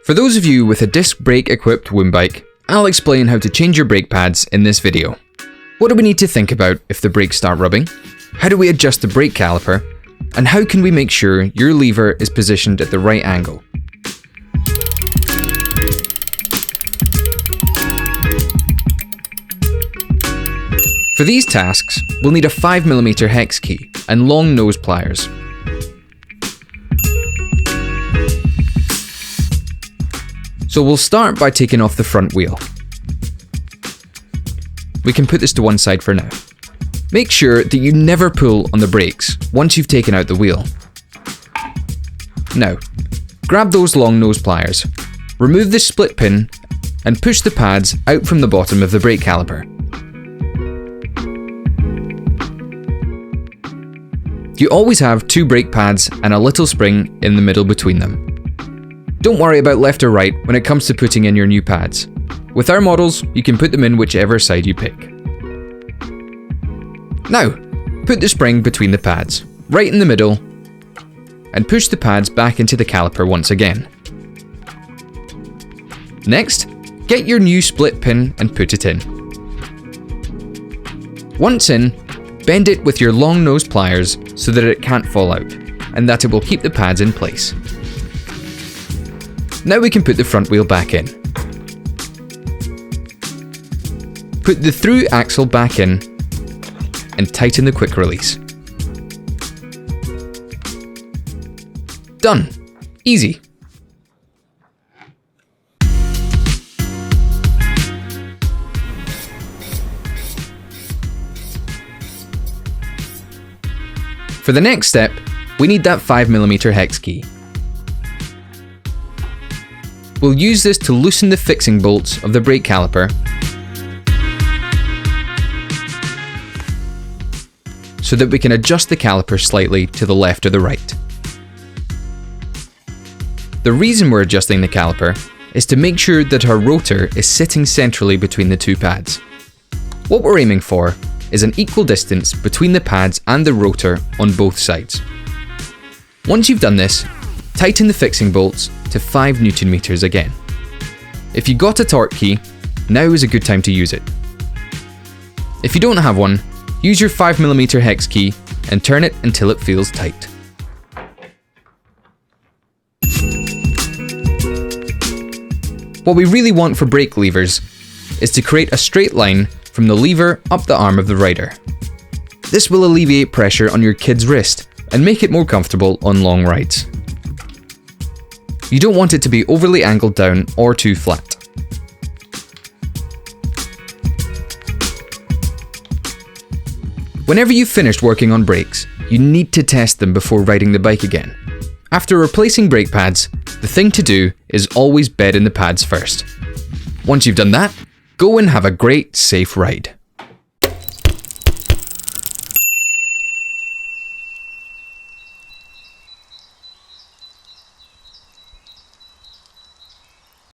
For those of you with a disc brake equipped Woom bike, I'll explain how to change your brake pads in this video. What do we need to think about if the brakes start rubbing? How do we adjust the brake caliper? And how can we make sure your lever is positioned at the right angle? For these tasks, we'll need a 5mm hex key and long nose pliers. So we'll start by taking off the front wheel. We can put this to one side for now. Make sure that you never pull on the brakes once you've taken out the wheel. Now, grab those long nose pliers, remove the split pin and push the pads out from the bottom of the brake caliper. You always have two brake pads and a little spring in the middle between them. Don't worry about left or right when it comes to putting in your new pads. With our models, you can put them in whichever side you pick. Now, put the spring between the pads, right in the middle, and push the pads back into the caliper once again. Next, get your new split pin and put it in. Once in, bend it with your long nose pliers so that it can't fall out, and that it will keep the pads in place. Now we can put the front wheel back in. Put the through axle back in and tighten the quick release. Done. Easy. For the next step, we need that 5mm hex key. We'll use this to loosen the fixing bolts of the brake caliper so that we can adjust the caliper slightly to the left or the right. The reason we're adjusting the caliper is to make sure that our rotor is sitting centrally between the two pads. What we're aiming for is an equal distance between the pads and the rotor on both sides. Once you've done this, tighten the fixing bolts to 5 Nm again. If you got a torque key, now is a good time to use it. If you don't have one, use your 5mm hex key and turn it until it feels tight. What we really want for brake levers is to create a straight line from the lever up the arm of the rider. This will alleviate pressure on your kid's wrist and make it more comfortable on long rides. You don't want it to be overly angled down or too flat. Whenever you've finished working on brakes, you need to test them before riding the bike again. After replacing brake pads, the thing to do is always bed in the pads first. Once you've done that, go and have a great, safe ride.